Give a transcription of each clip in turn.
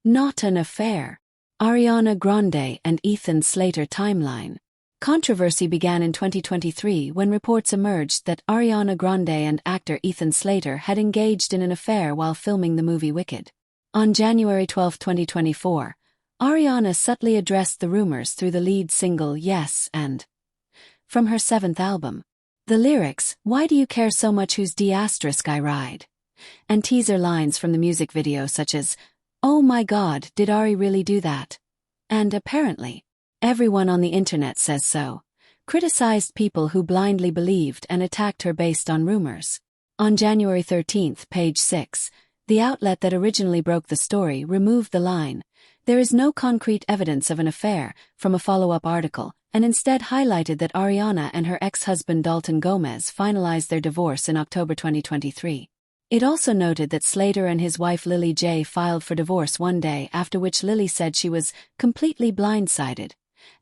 Not an affair. Ariana Grande and Ethan Slater timeline. Controversy began in 2023 when reports emerged that Ariana Grande and actor Ethan Slater had engaged in an affair while filming the movie Wicked. On January 12, 2024, Ariana subtly addressed the rumors through the lead single Yes and from her seventh album. The lyrics, "Why do you care so much who's I ride?" and teaser lines from the music video such as, "Oh my God, did Ari really do that?" and apparently, everyone on the internet says so, criticized people who blindly believed and attacked her based on rumors. On January 13, page 6, the outlet that originally broke the story removed the line, "There is no concrete evidence of an affair," from a follow-up article, and instead highlighted that Ariana and her ex-husband Dalton Gomez finalized their divorce in October 2023. It also noted that Slater and his wife Lily J filed for divorce one day, after which Lily said she was completely blindsided,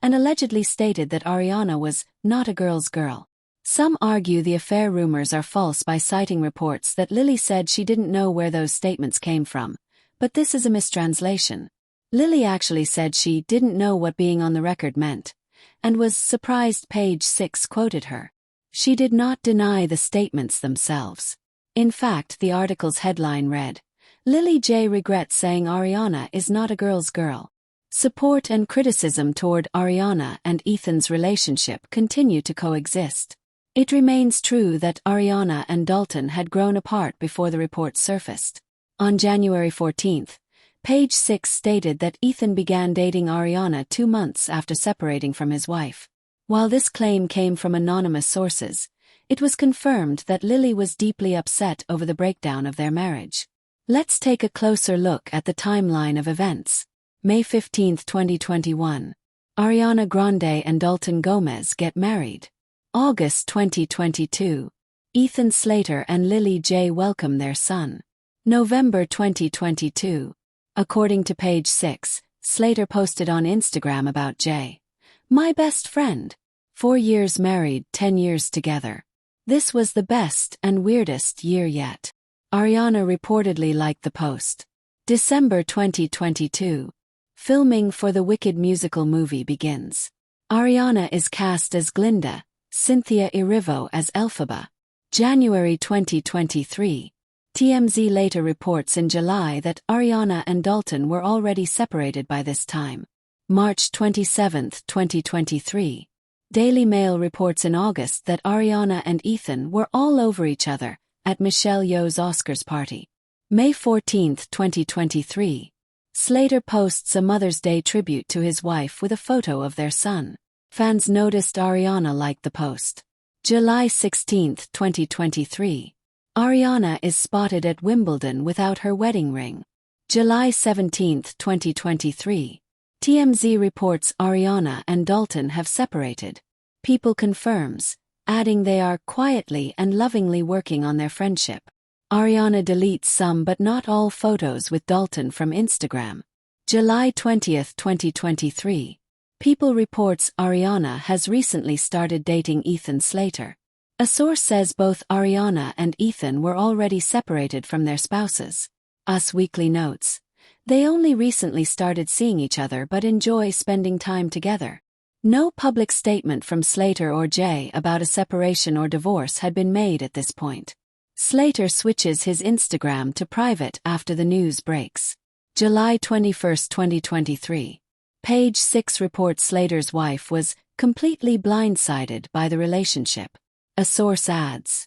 and allegedly stated that Ariana was not a girl's girl. Some argue the affair rumors are false by citing reports that Lily said she didn't know where those statements came from, but this is a mistranslation. Lily actually said she didn't know what being on the record meant, and was surprised page 6 quoted her. She did not deny the statements themselves. In fact, the article's headline read, "Lily J regrets saying Ariana is not a girl's girl." Support and criticism toward Ariana and Ethan's relationship continue to coexist. It remains true that Ariana and Dalton had grown apart before the report surfaced. On January 14, page 6 stated that Ethan began dating Ariana 2 months after separating from his wife. While this claim came from anonymous sources, it was confirmed that Lily was deeply upset over the breakdown of their marriage. Let's take a closer look at the timeline of events. May 15, 2021. Ariana Grande and Dalton Gomez get married. August 2022. Ethan Slater and Lily J welcome their son. November 2022. According to page 6, Slater posted on Instagram about J. "My best friend. 4 years married, 10 years together. This was the best and weirdest year yet." Ariana reportedly liked the post. December 2022. Filming for the Wicked musical movie begins. Ariana is cast as Glinda, Cynthia Erivo as Elphaba. January 2023. TMZ later reports in July that Ariana and Dalton were already separated by this time. March 27, 2023. Daily Mail reports in August that Ariana and Ethan were all over each other at Michelle Yeoh's Oscars party. May 14, 2023. Slater posts a Mother's Day tribute to his wife with a photo of their son. Fans noticed Ariana liked the post. July 16, 2023. Ariana is spotted at Wimbledon without her wedding ring. July 17, 2023. TMZ reports Ariana and Dalton have separated. People confirms, adding they are quietly and lovingly working on their friendship. Ariana deletes some but not all photos with Dalton from Instagram. July 20, 2023. People reports Ariana has recently started dating Ethan Slater. A source says both Ariana and Ethan were already separated from their spouses. Us Weekly notes, they only recently started seeing each other but enjoy spending time together. No public statement from Slater or Jay about a separation or divorce had been made at this point. Slater switches his Instagram to private after the news breaks. July 21, 2023. Page 6 reports Slater's wife was completely blindsided by the relationship. A source adds,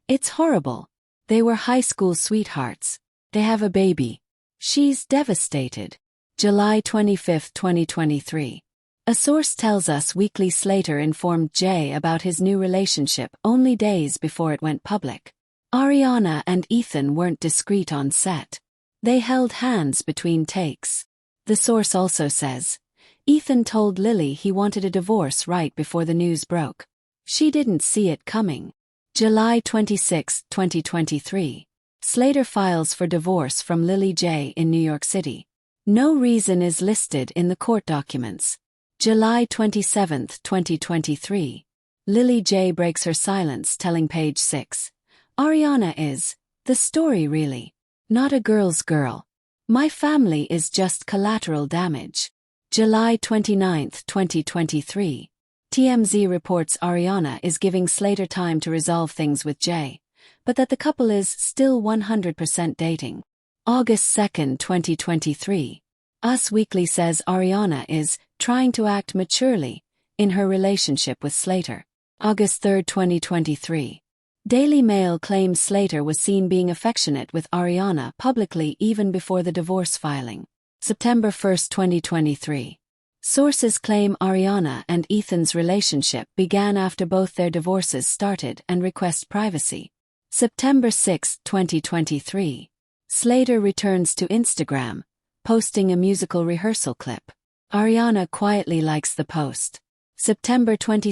"It's horrible. They were high school sweethearts. They have a baby. She's devastated." July 25, 2023. A source tells Us Weekly Slater informed Jay about his new relationship only days before it went public. Ariana and Ethan weren't discreet on set. They held hands between takes. The source also says, Ethan told Lily he wanted a divorce right before the news broke. She didn't see it coming. July 26, 2023. Slater files for divorce from Lily J in New York City. No reason is listed in the court documents. July 27, 2023. Lily J breaks her silence telling Page 6. Ariana is, the story really, not a girl's girl. My family is just collateral damage. July 29, 2023. TMZ reports Ariana is giving Slater time to resolve things with Jay, but that the couple is still 100% dating. August 2, 2023. Us Weekly says Ariana is trying to act maturely in her relationship with Slater. August 3, 2023. Daily Mail claims Slater was seen being affectionate with Ariana publicly even before the divorce filing. September 1, 2023. Sources claim Ariana and Ethan's relationship began after both their divorces started and request privacy. September 6, 2023. Slater returns to Instagram, posting a musical rehearsal clip. Ariana quietly likes the post. September 22,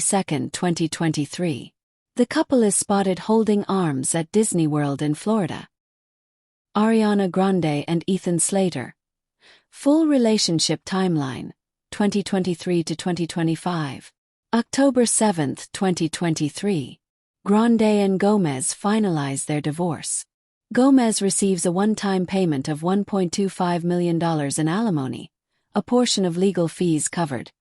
2023. The couple is spotted holding arms at Disney World in Florida. Ariana Grande and Ethan Slater. Full relationship timeline, 2023 to 2025. October 7, 2023. Grande and Gomez finalize their divorce. Gomez receives a one-time payment of $1.25 million in alimony, a portion of legal fees covered,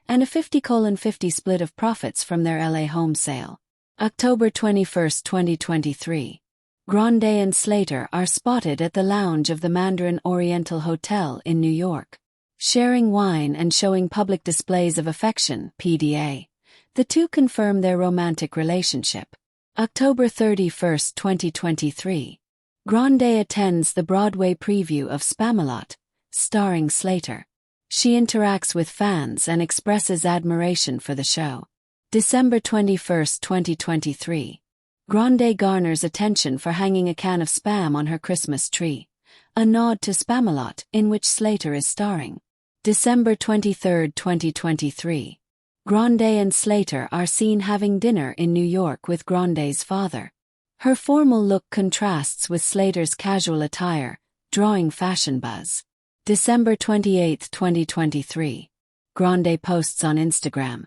and a 50-50 split of profits from their LA home sale. October 21, 2023. Grande and Slater are spotted at the lounge of the Mandarin Oriental Hotel in New York. Sharing wine and showing public displays of affection, PDA. The two confirm their romantic relationship. October 31, 2023. Grande attends the Broadway preview of Spamalot, starring Slater. She interacts with fans and expresses admiration for the show. December 21, 2023. Grande garners attention for hanging a can of Spam on her Christmas tree, a nod to Spamalot in which Slater is starring. December 23, 2023. Grande and Slater are seen having dinner in New York with Grande's father. Her formal look contrasts with Slater's casual attire, drawing fashion buzz. December 28, 2023. Grande posts on Instagram.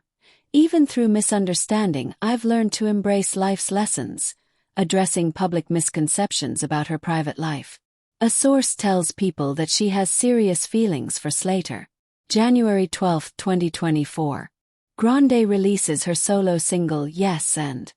Even through misunderstanding, I've learned to embrace life's lessons, addressing public misconceptions about her private life. A source tells People that she has serious feelings for Slater. January 12, 2024. Grande releases her solo single Yes and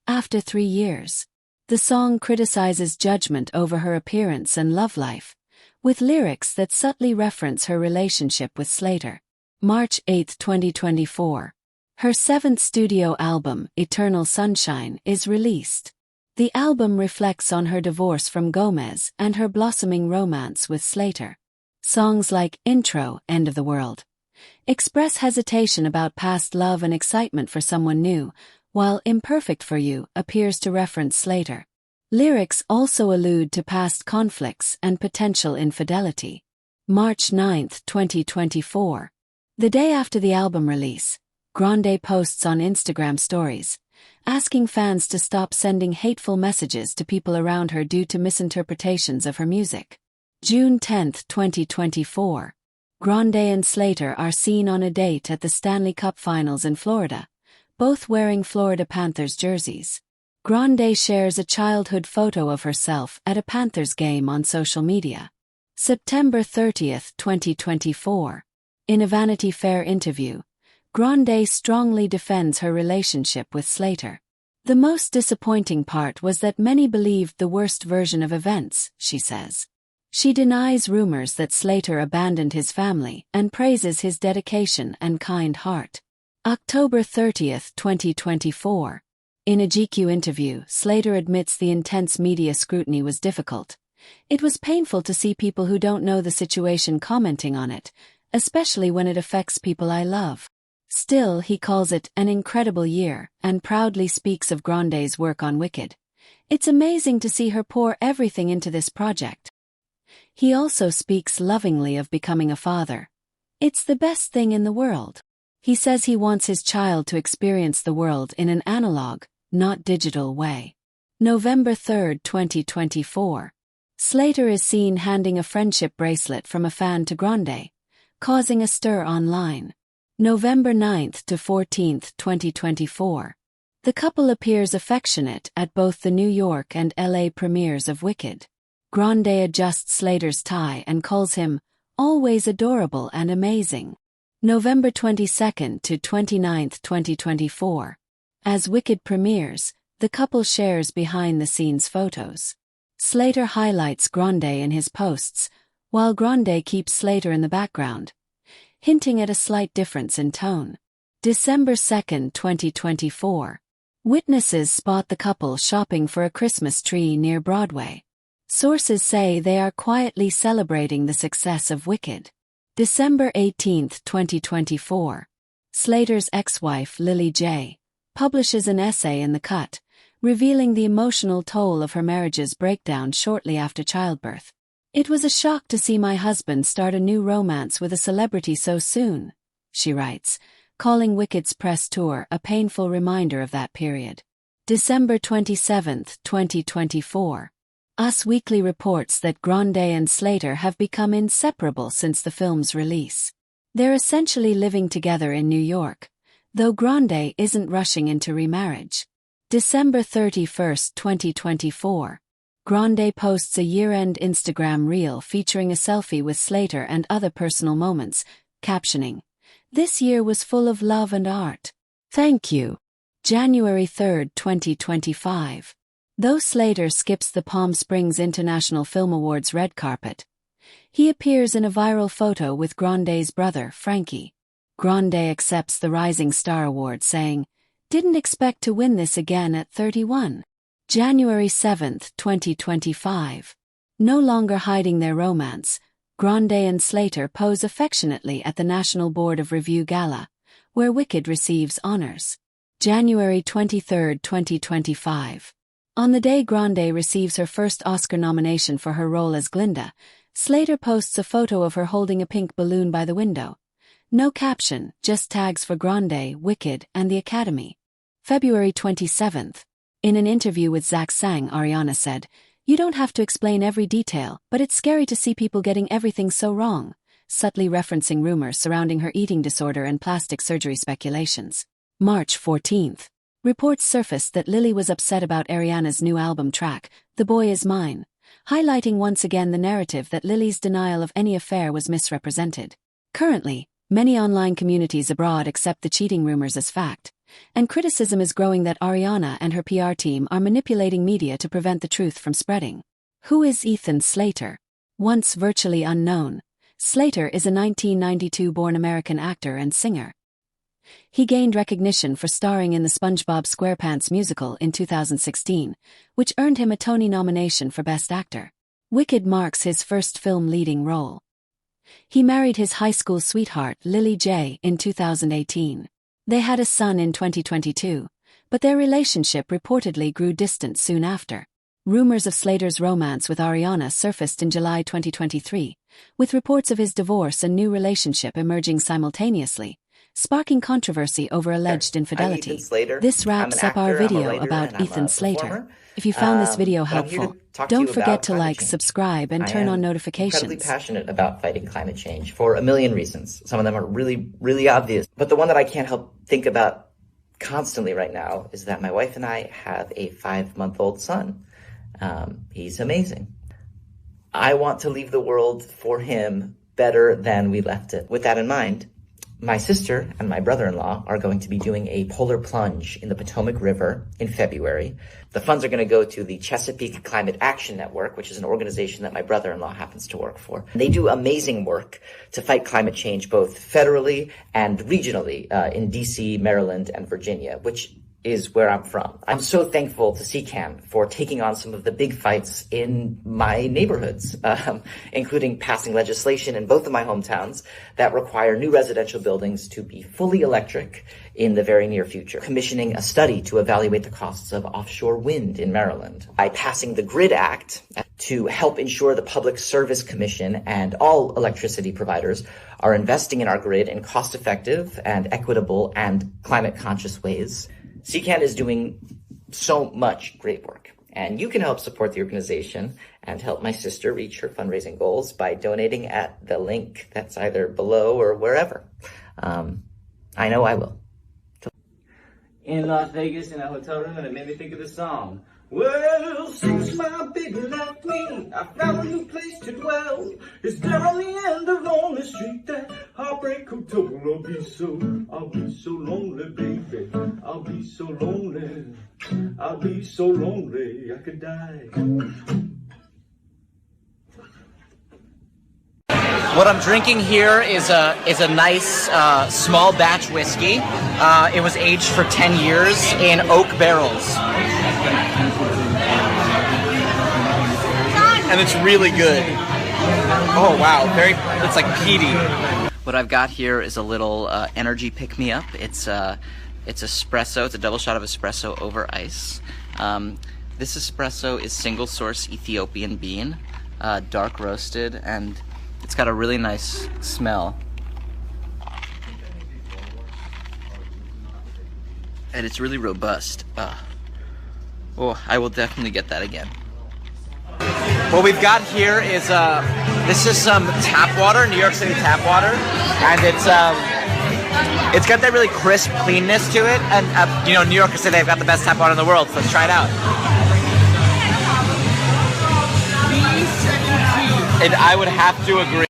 After 3 years. The song criticizes judgment over her appearance and love life, with lyrics that subtly reference her relationship with Slater. March 8, 2024. Her 7th studio album, Eternal Sunshine, is released. The album reflects on her divorce from Gomez and her blossoming romance with Slater. Songs like Intro, End of the World express hesitation about past love and excitement for someone new, while Imperfect for You appears to reference Slater. Lyrics also allude to past conflicts and potential infidelity. March 9, 2024. The day after the album release, Grande posts on Instagram stories, asking fans to stop sending hateful messages to people around her due to misinterpretations of her music. June 10, 2024. Grande and Slater are seen on a date at the Stanley Cup Finals in Florida, both wearing Florida Panthers jerseys. Grande shares a childhood photo of herself at a Panthers game on social media. September 30, 2024. In a Vanity Fair interview, Grande strongly defends her relationship with Slater. The most disappointing part was that many believed the worst version of events, she says. She denies rumors that Slater abandoned his family and praises his dedication and kind heart. October 30, 2024. In a GQ interview, Slater admits the intense media scrutiny was difficult. It was painful to see people who don't know the situation commenting on it, especially when it affects people I love. Still, he calls it an incredible year and proudly speaks of Grande's work on Wicked. It's amazing to see her pour everything into this project. He also speaks lovingly of becoming a father. It's the best thing in the world. He says he wants his child to experience the world in an analog, not digital way. November 3, 2024. Slater is seen handing a friendship bracelet from a fan to Grande, causing a stir online. November 9 to 14, 2024. The couple appears affectionate at both the New York and LA premieres of Wicked. Grande adjusts Slater's tie and calls him always adorable and amazing. November 22nd to 29th, 2024. As Wicked premieres, the couple shares behind-the-scenes photos. Slater highlights Grande in his posts, while Grande keeps Slater in the background, hinting at a slight difference in tone. December 2nd, 2024. Witnesses spot the couple shopping for a Christmas tree near Broadway. Sources say they are quietly celebrating the success of Wicked. December 18th, 2024. Slater's ex-wife Lily J. publishes an essay in The Cut, revealing the emotional toll of her marriage's breakdown shortly after childbirth. "It was a shock to see my husband start a new romance with a celebrity so soon," she writes, calling Wicked's press tour a painful reminder of that period. December 27th, 2024. Us Weekly reports that Grande and Slater have become inseparable since the film's release. They're essentially living together in New York, though Grande isn't rushing into remarriage. December 31st, 2024. Grande posts a year-end Instagram reel featuring a selfie with Slater and other personal moments, captioning, "This year was full of love and art. Thank you." January 3rd, 2025. Though Slater skips the Palm Springs International Film Awards red carpet, he appears in a viral photo with Grande's brother, Frankie. Grande accepts the Rising Star Award, saying, "Didn't expect to win this again at 31. January 7th, 2025. No longer hiding their romance, Grande and Slater pose affectionately at the National Board of Review Gala, where Wicked receives honors. January 23rd, 2025. On the day Grande receives her first Oscar nomination for her role as Glinda, Slater posts a photo of her holding a pink balloon by the window. No caption, just tags for Grande, Wicked, and the Academy. February 27th. In an interview with Zach Sang, Ariana said, "You don't have to explain every detail, but it's scary to see people getting everything so wrong," subtly referencing rumors surrounding her eating disorder and plastic surgery speculations. March 14th. Reports surfaced that Lily was upset about Ariana's new album track, "The Boy Is Mine," highlighting once again the narrative that Lily's denial of any affair was misrepresented. Currently, many online communities abroad accept the cheating rumors as fact, and criticism is growing that Ariana and her PR team are manipulating media to prevent the truth from spreading. Who is Ethan Slater? Once virtually unknown, Slater is a 1992-born American actor and singer. He gained recognition for starring in the SpongeBob SquarePants musical in 2016, which earned him a Tony nomination for Best Actor. Wicked marks his first film leading role. He married his high school sweetheart Lily J in 2018. They had a son in 2022, but their relationship reportedly grew distant soon after. Rumors of Slater's romance with Ariana surfaced in July 2023, with reports of his divorce and new relationship emerging simultaneously, sparking controversy over alleged infidelity. This wraps up our video about Ethan Slater. If you found this video helpful, don't forget to like, subscribe, and turn on notifications. I'm incredibly passionate about fighting climate change for a million reasons. Some of them are really, really obvious. But the one that I can't help think about constantly right now is that my wife and I have a 5-month-old son. He's amazing. I want to leave the world for him better than we left it. With that in mind, my sister and my brother-in-law are going to be doing a polar plunge in the Potomac River in February. The funds are going to go to the Chesapeake Climate Action Network, which is an organization that my brother-in-law happens to work for. They do amazing work to fight climate change both federally and regionally in DC, Maryland, and Virginia, which is where I'm from. I'm so thankful to CCAN for taking on some of the big fights in my neighborhoods, including passing legislation in both of my hometowns that require new residential buildings to be fully electric in the very near future, commissioning a study to evaluate the costs of offshore wind in Maryland, by passing the GRID Act to help ensure the Public Service Commission and all electricity providers are investing in our grid in cost-effective and equitable and climate-conscious ways. CCAN is doing so much great work, and you can help support the organization and help my sister reach her fundraising goals by donating at the link that's either below or wherever. I know I will. In Las Vegas in a hotel room, and it made me think of the song. Well, since my baby left me, I found a new place to dwell. It's down on the end of Lonely Street, that heartbreak hotel. I'll be so lonely, baby. I'll be so lonely. I'll be so lonely, I could die. What I'm drinking here is a nice small batch whiskey. It was aged for 10 years in oak barrels. And it's really good. Oh wow, it's like peaty. What I've got here is a little energy pick-me-up. It's espresso. It's a double shot of espresso over ice. This espresso is single source Ethiopian bean, dark roasted, and it's got a really nice smell. And it's really robust. Oh, I will definitely get that again. What we've got here is this is some tap water, New York City tap water, and it's got that really crisp cleanness to it. And you know, New Yorkers say they've got the best tap water in the world, so let's try it out. And I would have to agree.